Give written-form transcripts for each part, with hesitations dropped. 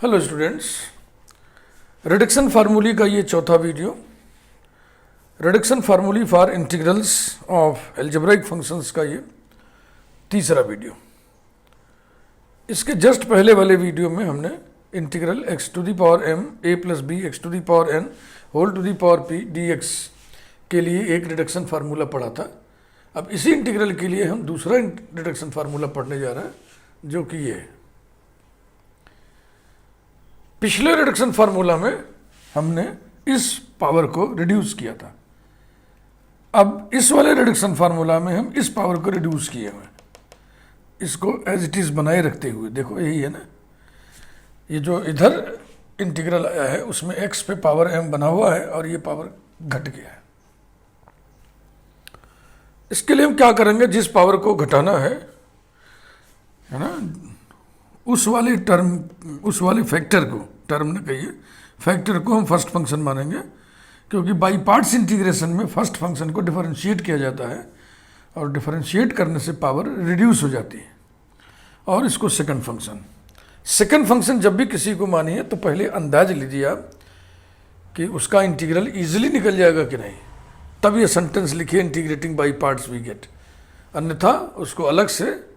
Hello students, reduction फार्मूली का ये चौथा video, reduction formulae for integrals of algebraic functions का ये तीसरा वीडियो। इसके जस्ट पहले वाले वीडियो में हमने integral x to the power m a plus B x to the power n whole to the power p dx के लिए एक रिडक्शन फार्मूला पढ़ा था। अब इसी इंटीग्रल के लिए हम दूसरा रिडक्शन फार्मूला पढ़ने जा रहे हैं, जो कि ये है। पिछले रिडक्शन फार्मूला में हमने इस पावर को रिड्यूस किया था। अब इस वाले रिडक्शन फार्मूला में हम इस पावर को रिड्यूस किए हुए, इसको एज इट इज बनाए रखते हुए, देखो यही है ना, ये जो इधर इंटीग्रल आया है उसमें x पे पावर m बना हुआ है और ये पावर घट गया है। इसके लिए हम क्या करेंगे, जिस पावर को घटाना है ना, उस वाले टर्म, उस वाले फैक्टर को, टर्म न कहिए, फैक्टर को हम फर्स्ट फंक्शन मानेंगे, क्योंकि बाई पार्ट्स इंटीग्रेशन में फर्स्ट फंक्शन को डिफरेंशिएट किया जाता है और डिफरेंशिएट करने से पावर रिड्यूस हो जाती है। और इसको सेकंड फंक्शन जब भी किसी को मानिए तो पहले अंदाज लीजिए आप कि उसका इंटीग्रल इजीली निकल जाएगा कि नहीं, तब ये सेंटेंस लिखिए integrating by parts we get, अन्यथा उसको अलग से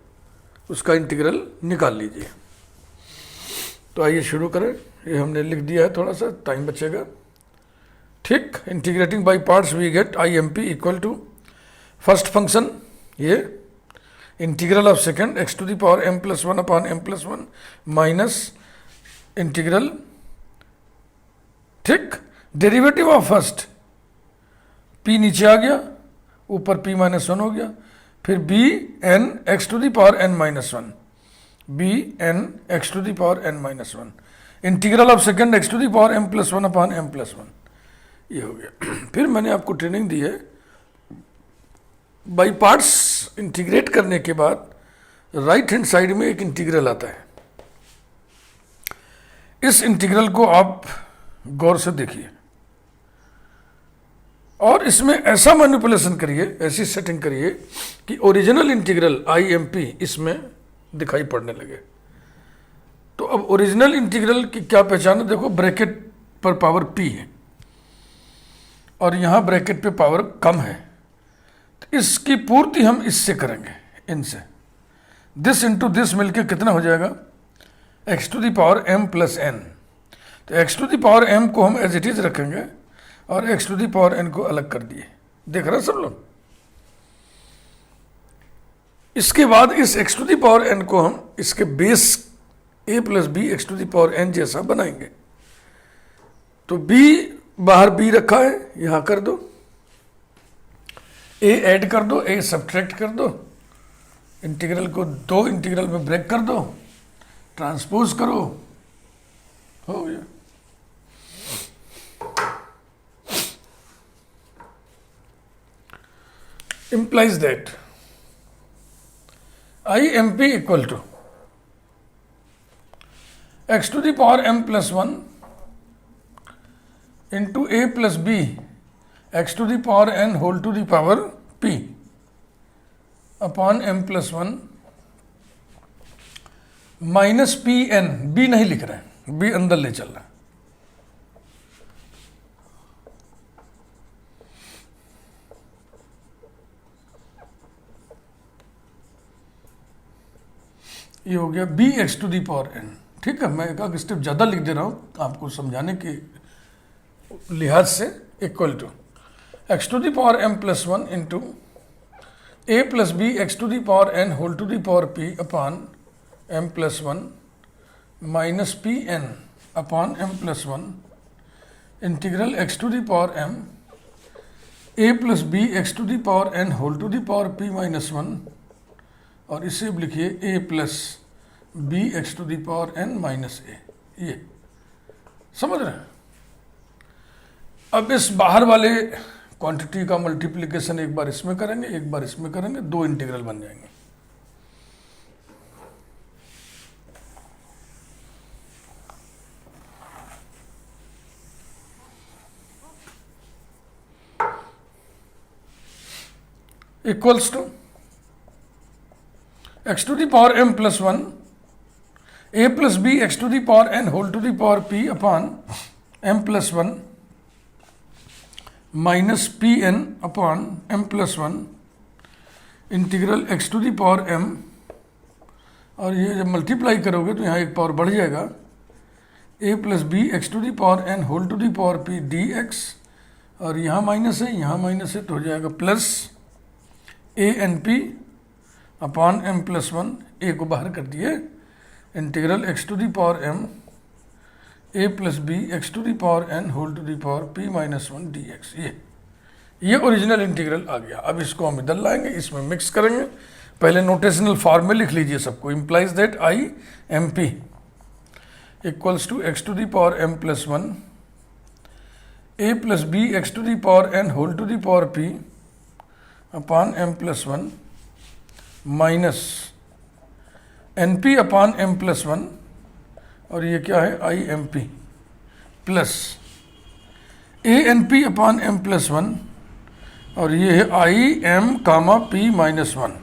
उसका इंटीग्रल निकाल लीजिए। तो आइए शुरू करें। ये हमने लिख दिया है, थोड़ा सा टाइम बचेगा। ठीक, integrating by parts we get I M p equal to first function, ये integral of second x to the power m plus one upon m plus one minus integral, ठीक, डेरिवेटिव ऑफ फर्स्ट p नीचे आ गया, ऊपर p minus one हो गया, फिर B N X to the power n minus one, B N X to the power n minus one, integral of second x to the power m plus one upon m plus one, ये हो गया। फिर मैंने आपको training दी है, by parts integrate करने के बाद राइट हैंड साइड में एक इंटीग्रल आता है। इस इंटीग्रल को आप गौर से देखिए और इसमें ऐसा मैनिपुलेशन करिए, ऐसी सेटिंग करिए कि original integral I am P इसमें दिखाई पड़ने लगे। तो अब ओरिजिनल इंटीग्रल की क्या पहचान है, देखो ब्रैकेट पर पावर p है और यहां ब्रैकेट पे पावर कम है, तो इसकी पूर्ति हम इससे करेंगे, इनसे, दिस इंटू दिस मिलके कितना हो जाएगा, x to the power m plus n। तो x to the power m को हम एज इट इज रखेंगे और x to the power n को अलग कर दिए, देख रहे हैं सब लोग। इसके बाद इस x to the power n को हम इसके base a plus B x to the power n जैसा बनाएंगे। तो b बाहर b रखा है, यहां कर दो, a ऐड कर दो, a सब्ट्रैक्ट कर दो, इंटीग्रल को दो इंटीग्रल में ब्रेक कर दो, ट्रांसपोज करो, हो गया। implies that IMP equal to x to the power m plus 1 into a plus b x to the power n whole to the power p upon m plus 1 minus p n, b नहीं लिख रहे हैं, b अंदर ले चल रहा है। ये हो गया B x to the power N. ठीक है, मैं एक स्टेप ज़्यादा लिख दे रहा हूँ आपको समझाने के लिहाज से। Equal to x to the power M plus one into A plus B x to the power N whole to the power P upon M plus one minus P N upon M plus one integral x to the power M A plus B x to the power N whole to the power P minus one, और इसे अब लिखिए a plus B x to the power n minus ए। ये समझ रहे हैं। अब इस बाहर वाले क्वांटिटी का मल्टीप्लिकेशन एक बार इसमें करेंगे, एक बार इसमें करेंगे, दो इंटीग्रल बन जाएंगे। Equals to x to the power m plus 1 A plus B x to the power N whole to the power P upon M plus one minus P N upon M plus one integral x to the power M, और ये जब multiply करोगे तो यहाँ एक power बढ़ जाएगा, a plus B x to the power N whole to the power p d x, और यहाँ माइनस है यहाँ माइनस है तो हो जाएगा plus A N P upon M plus one, a को बाहर कर दिए, integral x to the power M A plus B x to the power N whole to the power P minus one d x. ये original integral आ गया। अब इसको हम इधर लाएंगे, इसमें मिक्स करेंगे। पहले नोटेशनल फॉर्म में लिख लीजिए सबको। Implies that I M P equals to x to the power M plus one A plus B x to the power N whole to the power P upon M plus one minus N P upon M plus one, और ये क्या है I M P plus A N P upon M plus one, और ये है I M comma P minus one.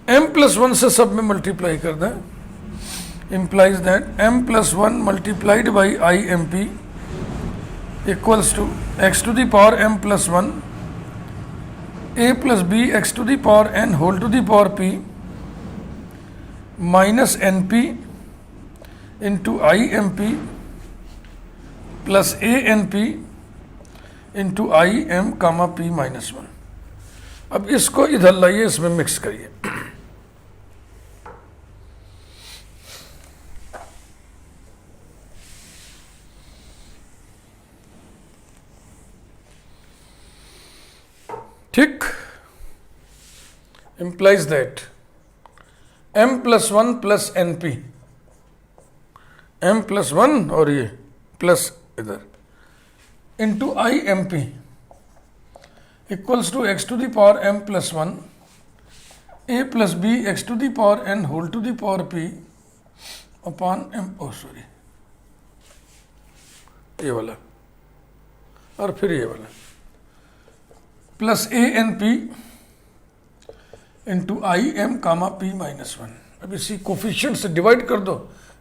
M plus one से सब में मल्टीप्लाई कर दें। Implies that M plus one multiplied by I M P equals to x to the power M plus one A plus B x to the power N whole to the power P minus N P into I M P plus A N P into I M comma P minus one. अब इसको इधर लाइए, इसमें mix करिए। ठीक, implies that m plus one plus n p, m plus one और ये plus इधर into I M P equals to x to the power M plus one A plus B x to the power N whole to the power P upon m, oh sorry ये वाला और फिर ये वाला plus A N P into I M comma P minus one. अब इसी coefficient से divide कर दो,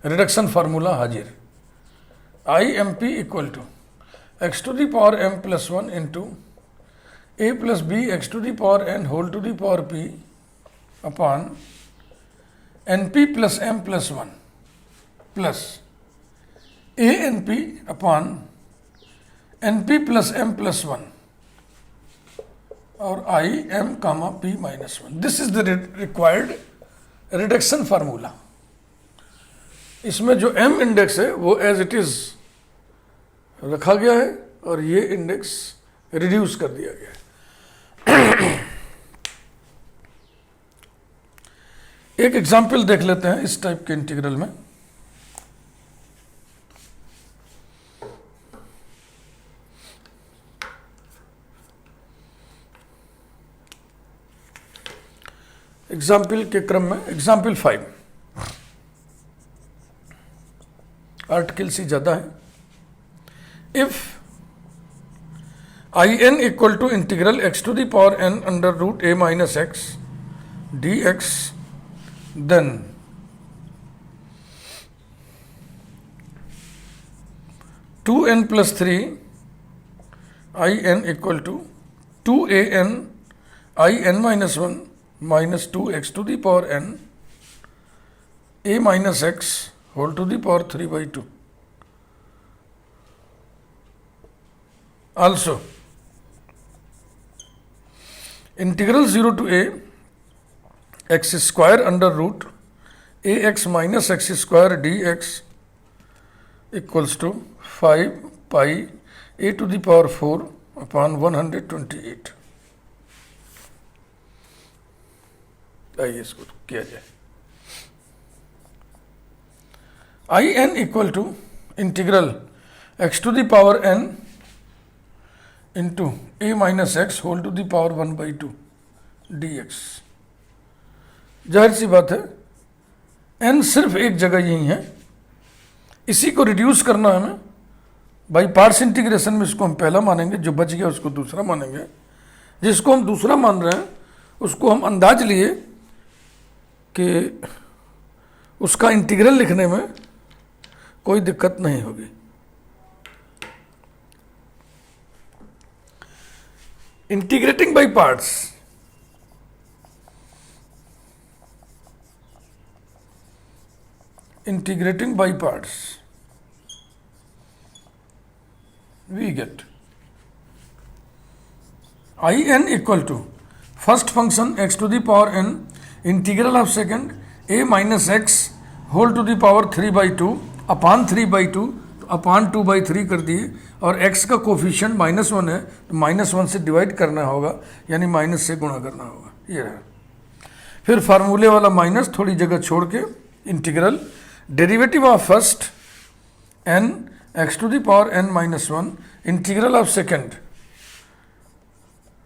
रिडक्शन फार्मूला हाजिर। I M p equal to x to the power M plus one into A plus B x to the power N whole to the power P upon n p plus m plus one plus A N P upon n p plus m plus one और I M comma P minus one. This is the required reduction formula. इसमें जो M index है वो as it is रखा गया है और ये इंडेक्स रिड्यूस कर दिया गया है। एक एग्जाम्पल देख लेते हैं इस टाइप के इंटीग्रल में। एग्जाम्पल के क्रम में एग्जाम्पल 5 आर्टिकल सी ज्यादा है। If I n equal to integral x to the power n under root a minus x d x then two n plus three I n equal to two a n I n minus one minus two x to the power n a minus x whole to the power 3/2। Also integral 0 to a x square under root a x minus x square d x equals to 5 pi a to the power 4 upon 128। आइए इसको किया जाए। I n equal to integral x to the power n into a minus x whole to the power 1/2 d x. जाहिर सी बात है N सिर्फ एक जगह यही है, इसी को रिड्यूस करना है हमें बाई पार्ट्स इंटीग्रेशन में। इसको हम पहला मानेंगे, जो बच गया उसको दूसरा मानेंगे। जिसको हम दूसरा मान रहे हैं उसको हम अंदाज लिए कि उसका इंटीग्रल लिखने में कोई दिक्कत नहीं होगी। Integrating by parts, integrating by parts, we get in equal to first function x to the power n integral of second a minus x whole to the power 3 by 2 upon 3 by 2 upon 2 by 3 कर दिए, और x का coefficient -1 है तो -1 से divide करना होगा, यानी माइनस से गुणा करना होगा। ये रहा। फिर फार्मूले वाला माइनस थोड़ी जगह छोड़ के integral derivative of first n x to the power n minus 1 integral of second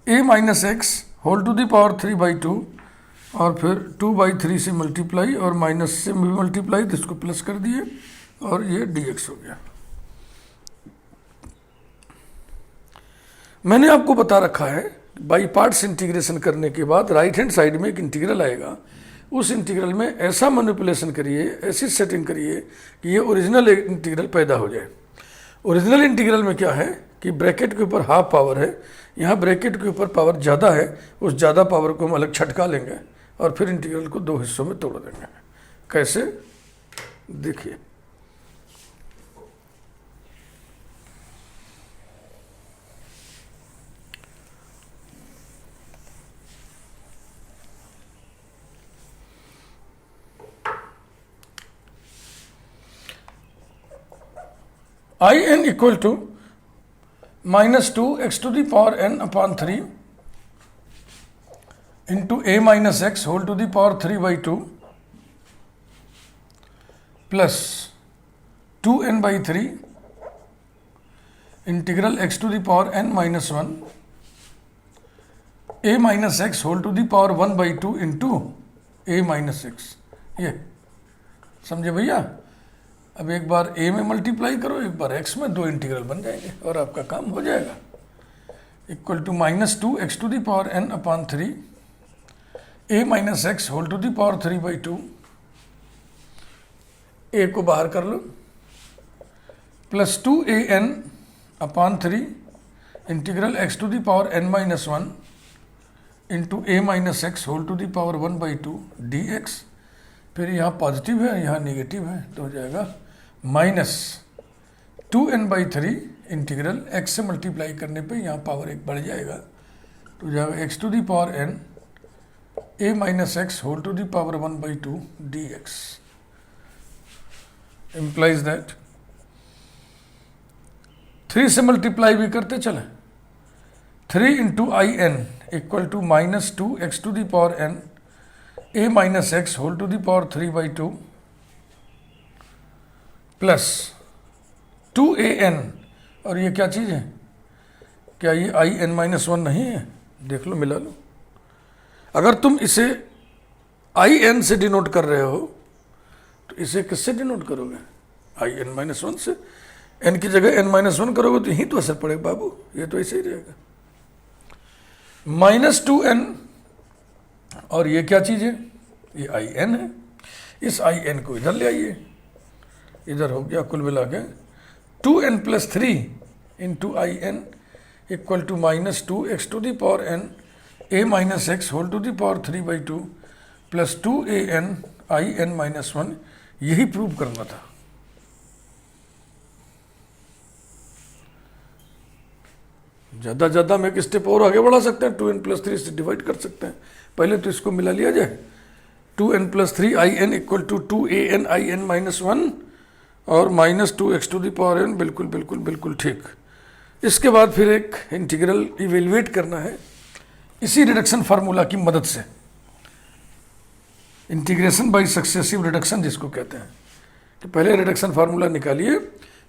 a minus x whole to the power 3 by 2 और फिर 2 by 3 से मल्टीप्लाई और माइनस से भी मल्टीप्लाई, तो इसको प्लस कर दिए और ये dx हो गया। मैंने आपको बता रखा है बाई पार्ट्स इंटीग्रेशन करने के बाद राइट हैंड साइड में एक इंटीग्रल आएगा, उस इंटीग्रल में ऐसा मैनिपुलेशन करिए, ऐसी सेटिंग करिए कि ये ओरिजिनल इंटीग्रल पैदा हो जाए। ओरिजिनल इंटीग्रल में क्या है कि ब्रैकेट के ऊपर हाफ पावर है, यहाँ ब्रैकेट के ऊपर पावर ज़्यादा है, उस ज़्यादा पावर को हम अलग छटका लेंगे और फिर इंटीग्रल को दो हिस्सों में तोड़ देंगे। कैसे, देखिए। in equal to minus 2 x to the power n upon 3 into a minus x whole to the power 3 by 2 plus 2n by 3 integral x to the power n minus 1 a minus x whole to the power 1 by 2 into a minus x। ये समझे भैया? अब एक बार a में multiply करो, एक बार x में, दो इंटीग्रल बन जाएंगे और आपका काम हो जाएगा। Equal to -2 x to the power n upon 3 a minus x whole to the power 3 by 2, a को बाहर कर लो, plus 2an upon 3 integral x to the power n minus 1 into a minus x whole to the power 1 by 2 dx। फिर यहाँ positive है, यहाँ negative है, तो हो जाएगा -2n by 3 इंटीग्रल x से मल्टीप्लाई करने पे यहाँ पावर एक बढ़ जाएगा, तो हो जाएगा x to the power n a minus x whole to the power 1 by 2 dx। Implies that 3 से मल्टीप्लाई भी करते चले, 3 into I n equal to -2 x to the power n a minus x whole to the power 3 by 2 plus 2an, और ये क्या चीज़ है? क्या ये in माइनस 1 नहीं है? देख लो, मिला लो। अगर तुम इसे in से डिनोट कर रहे हो तो इसे किससे डिनोट करोगे? in माइनस 1 से। n की जगह n माइनस 1 करोगे तो यही तो असर पड़ेगा बाबू, ये तो ऐसे ही रहेगा। -2n, और ये क्या चीज़ है? ये in है। इस in को इधर ले आइए, इधर हो गया कुल मिला के 2n plus 3 into in equal to -2 x to the power n a minus x whole to the power 3 by 2 plus 2an in minus 1। यही प्रूव करना था। ज़्यादा में एक स्टेप और आगे बढ़ा सकते हैं, 2n प्लस 3 से डिवाइड कर सकते हैं। पहले तो इसको मिला लिया जाए, 2n plus 3 in equal to 2an in minus 1 और -2 x to the power n। बिल्कुल बिल्कुल बिल्कुल ठीक। इसके बाद फिर एक इंटीग्रल इवेल्युएट करना है इसी रिडक्शन फार्मूला की मदद से, इंटीग्रेशन बाय सक्सेसिव रिडक्शन जिसको कहते हैं। तो पहले रिडक्शन फार्मूला निकालिए,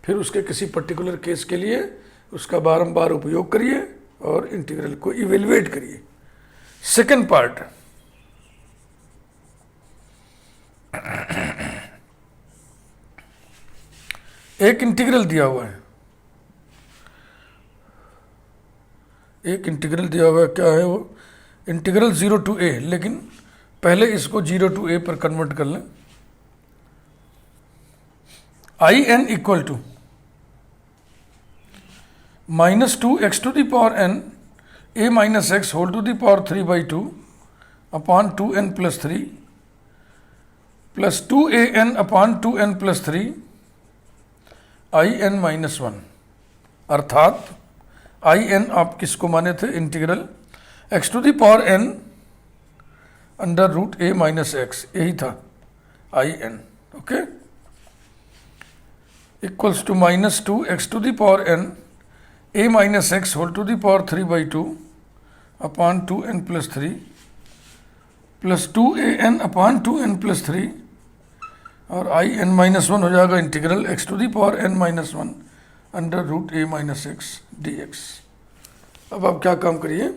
फिर उसके किसी पर्टिकुलर केस के लिए उसका बारंबार उपयोग करिए और इंटीग्रल को इवेल्युएट करिए। सेकंड पार्ट, एक इंटीग्रल दिया हुआ है, एक इंटीग्रल दिया हुआ है, क्या है वो? इंटीग्रल 0 to a, लेकिन पहले इसको 0 to a पर कन्वर्ट कर लें। I n equal to -2x to the power n a minus x whole to the power 3/2 upon 2n plus 3 plus 2an upon 2n plus 3 I n minus 1। अर्थात I n आप किसको माने थे? Integral x to the power n under root a minus x, यही था I n. Okay, equals to -2x to the power n a minus x whole to the power 3/2 upon 2n plus 3 plus 2an upon 2n plus 3 और I n minus 1 हो जाएगा integral x to the power n minus 1 under root a minus x d x. अब आप क्या काम करिए,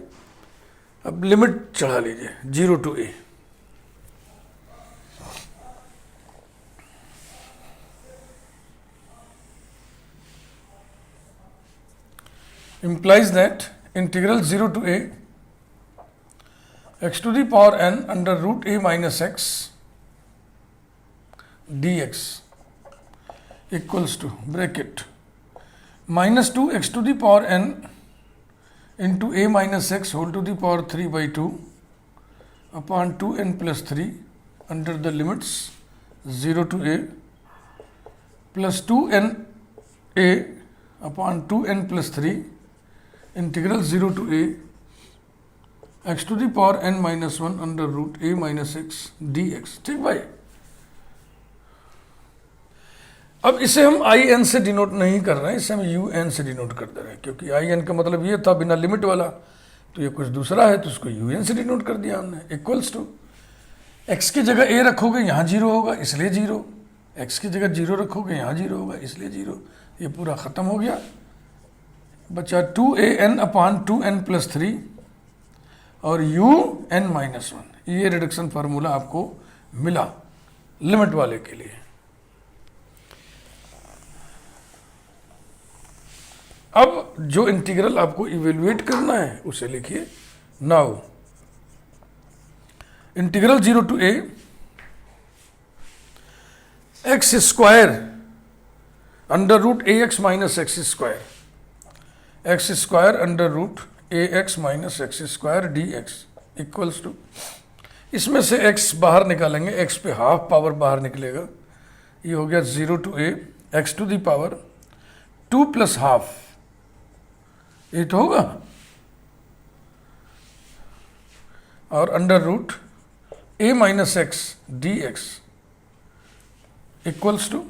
अब limit चढ़ा लीजिए 0 to a। implies that integral 0 to a x to the power n under root a minus x dx equals to bracket -2x to the power n into a minus x whole to the power 3/2 upon 2n plus 3 under the limits 0 to a plus 2n a upon 2n plus 3 integral 0 to a x to the power n minus 1 under root a minus x d x. ठीक भाई, अब इसे हम I N से denote नहीं कर रहे हैं, इसे हम यू एन से डिनोट कर दे रहे हैं, क्योंकि आई एन का मतलब ये था बिना लिमिट वाला, तो ये कुछ दूसरा है तो उसको यू एन से डिनोट कर दिया हमने। इक्वल्स टू एक्स की जगह a रखोगे यहाँ 0 होगा इसलिए 0, एक्स की जगह 0 रखोगे यहाँ 0 होगा इसलिए 0। ये पूरा ख़त्म हो गया, बचा 2an अपॉन 2n प्लस 3 और un माइनस 1। ये रिडक्शन फार्मूला आपको मिला लिमिट वाले के लिए। अब जो इंटीग्रल आपको इवेल्युएट करना है उसे लिखिए। Now integral 0 to a x square under root a x minus x square, x square under root a x minus x square d x equals to, इसमें से x बाहर निकालेंगे, x पे हाफ पावर बाहर निकलेगा, ये हो गया 0 to a x to the power 2 plus half, ये तो होगा, और under root a minus x d x equals to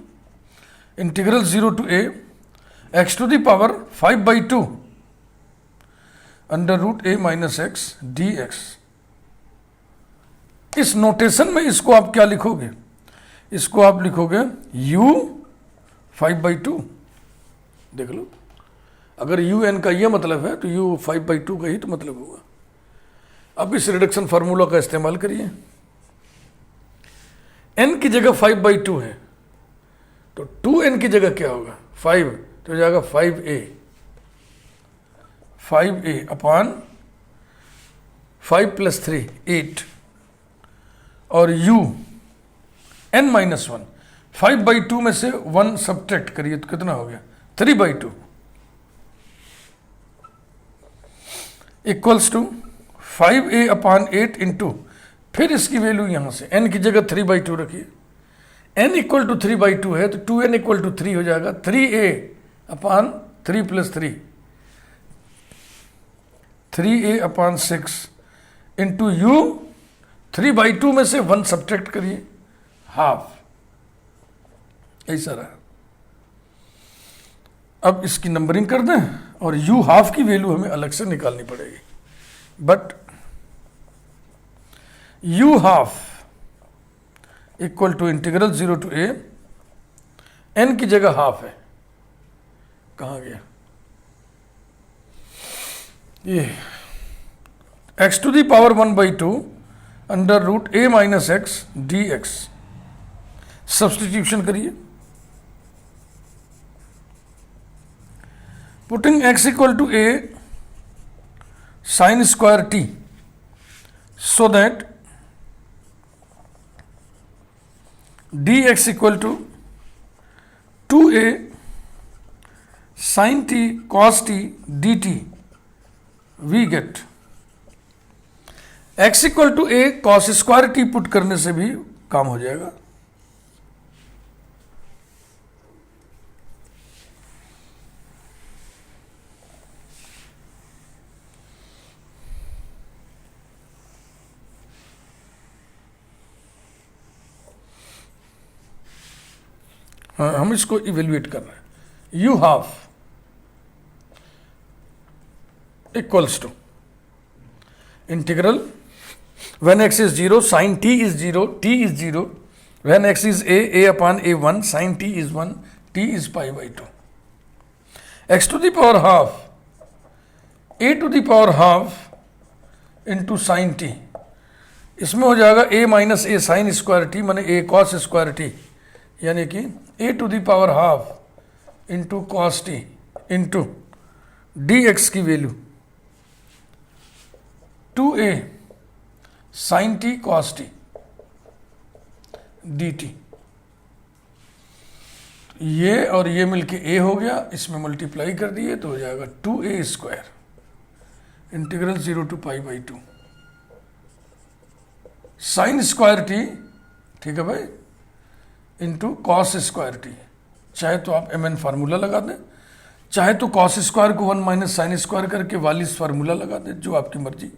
integral 0 to a x to the power 5/2 under root a minus x d x. इस notation में इसको आप क्या लिखोगे? इसको आप लिखोगे u 5/2। देख लो, अगर u n का ये मतलब है तो u 5/2 का ही तो मतलब होगा। अब इस रिडक्शन फार्मूला का इस्तेमाल करिए, n की जगह 5/2 है तो 2n की जगह क्या होगा? 5, तो जाएगा 5a अपॉन 5 प्लस 3 8 और u n माइनस 1, 5/2 में से 1 सब्ट्रैक्ट करिए तो कितना हो गया? 3/2 equals to 5a upon 8 into, फिर इसकी वैल्यू यहां से n की जगह 3/2 रखिए, n इक्वल टू 3/2 है तो 2n इक्वल टू 3 हो जाएगा, 3a upon 3 plus 3 3a upon 6 into u 3/2 में से 1 सब्ट्रैक्ट करिए हाफ, ऐसा रहा। अब इसकी नंबरिंग कर दें और u हाफ की वैल्यू हमें अलग से निकालनी पड़ेगी, but u half equal to integral 0 to a, n की जगह हाफ है, कहाँ गया ये, x to the power 1/2 under root a minus x d x. Substitution करिए, putting x equal to a sine square t so that dx equal to 2a sin t cos t dt, we get x equal to a cos square t put करने से भी काम हो जाएगा। हाँ, हम इसको इवेल्युएट कर रहे हैं। U half equals to integral when x is 0 sin t is 0, t is 0, when x is a upon a1 sin t is 1, t is pi by 2, x to the power half a to the power half into sin t, इसमें हो जाएगा a minus a sine square t माने a cos square t, यानी कि a to the power half into cos t into d x की value 2a sine t cos t d t, ये और ये मिलके a हो गया, इसमें मल्टीप्लाई कर दिए तो हो जाएगा 2a square integral 0 to pi by 2 sine square t, ठीक है भाई, इंटू कॉस स्क्वायर टी। चाहे तो आप mn फार्मूला लगा दें, चाहे तो कॉस स्क्वायर को 1 माइनस साइन स्क्वायर करके वालिस फार्मूला लगा दें, जो आपकी मर्जी।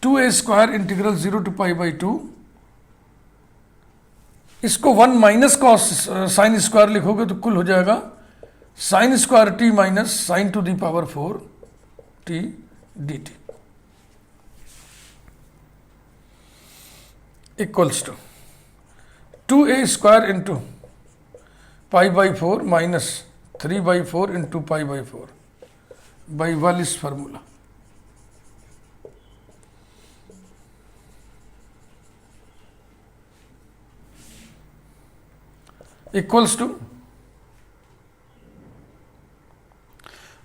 2a square integral 0 to pi by 2, इसको 1 माइनस कॉस साइन स्क्वायर लिखोगे तो कुल हो जाएगा sine square t minus sine to the power 4 t d t equals to 2a square into pi by 4 minus 3 by 4 into pi by 4 by Wallis formula. Equals to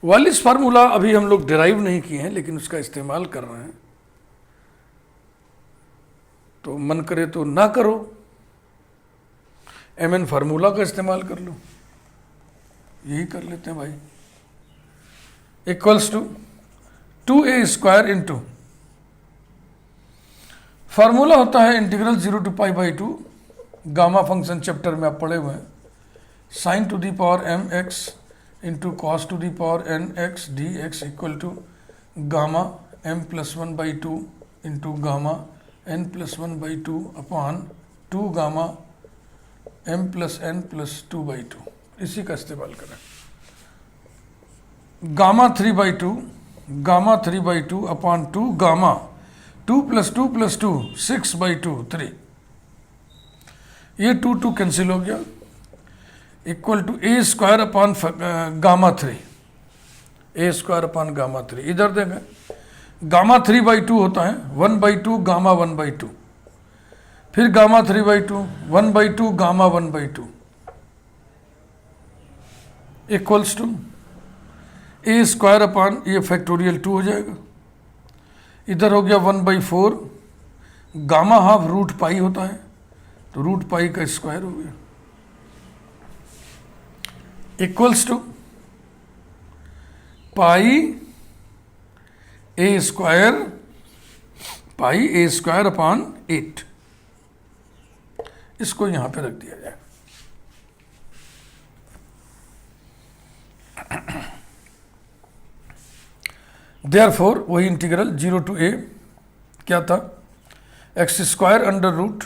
Wallis formula अभी हम लोग derive नहीं किए हैं, लेकिन उसका इस्तेमाल कर रहे हैं, तो मन करे तो ना करो, mn फार्मूला का इस्तेमाल कर लो, यही कर लेते हैं भाई। Equals to 2a square into formula होता है integral 0 to pi by 2, gamma function chapter में आप पढ़े हुए हैं, sine to the power m x into cos to the power n x d x equal to gamma m plus 1 by 2 into gamma n plus 1 by 2 upon 2 gamma m plus n plus 2 by 2, इसी का इस्तेमाल करें। Gamma 3 by 2 gamma 3 by 2 upon 2 gamma 2 plus 2 plus 2 6 बाई 2 3, ये 2 cancel हो गया, equal to a square upon gamma 3, a square upon gamma 3। इधर देखें, गामा 3 बाई 2 होता है 1 बाई 2 गामा 1 बाई 2, फिर gamma 3 by 2 1 by 2 gamma 1 by 2 equals to a square upon, ये फैक्टोरियल 2 हो जाएगा, इधर हो गया 1 by 4, gamma half root pi होता है तो रूट पाई का स्क्वायर हो गया, equals to pi a square upon 8, इसको यहां पे रख दिया जाए। देयरफॉर वही इंटीग्रल 0 टू a क्या था, x square under root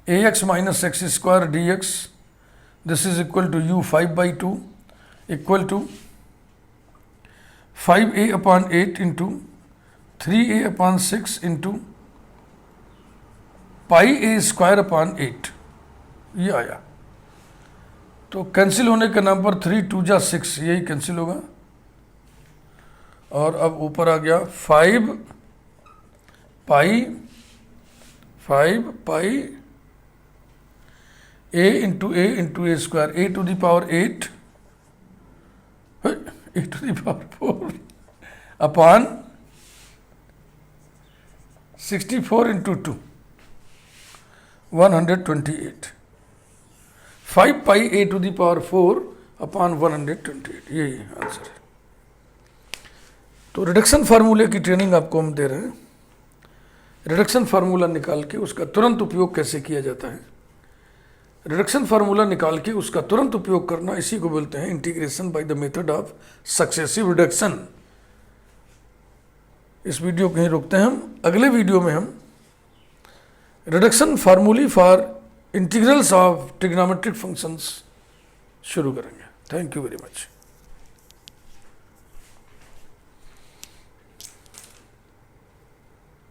ax minus x square d x, this is equal to u 5 by 2 equal to 5a upon 8 into 3a upon 6 into pi a square upon 8, ये आया। तो cancel होने के नाम पर 3 2 जा 6, यही कैंसिल होगा, और अब ऊपर आ गया 5 pi a into a square, a to the power 8 a to the power 4 upon 64 into 2 128, 5 pi a to the power 4 upon 128, यही आंसर है। तो रिडक्शन फार्मूले की ट्रेनिंग आपको हम दे रहे हैं। रिडक्शन फार्मूला निकाल के उसका तुरंत उपयोग कैसे किया जाता है, रिडक्शन फार्मूला निकाल के उसका तुरंत उपयोग करना, इसी को बोलते हैं integration by the method of successive reduction. इस वीडियो को यहीं रोकते हैं। हम अगले वीडियो में हम reduction formulae for integrals of trigonometric functions शुरू करेंगे। Thank you very much.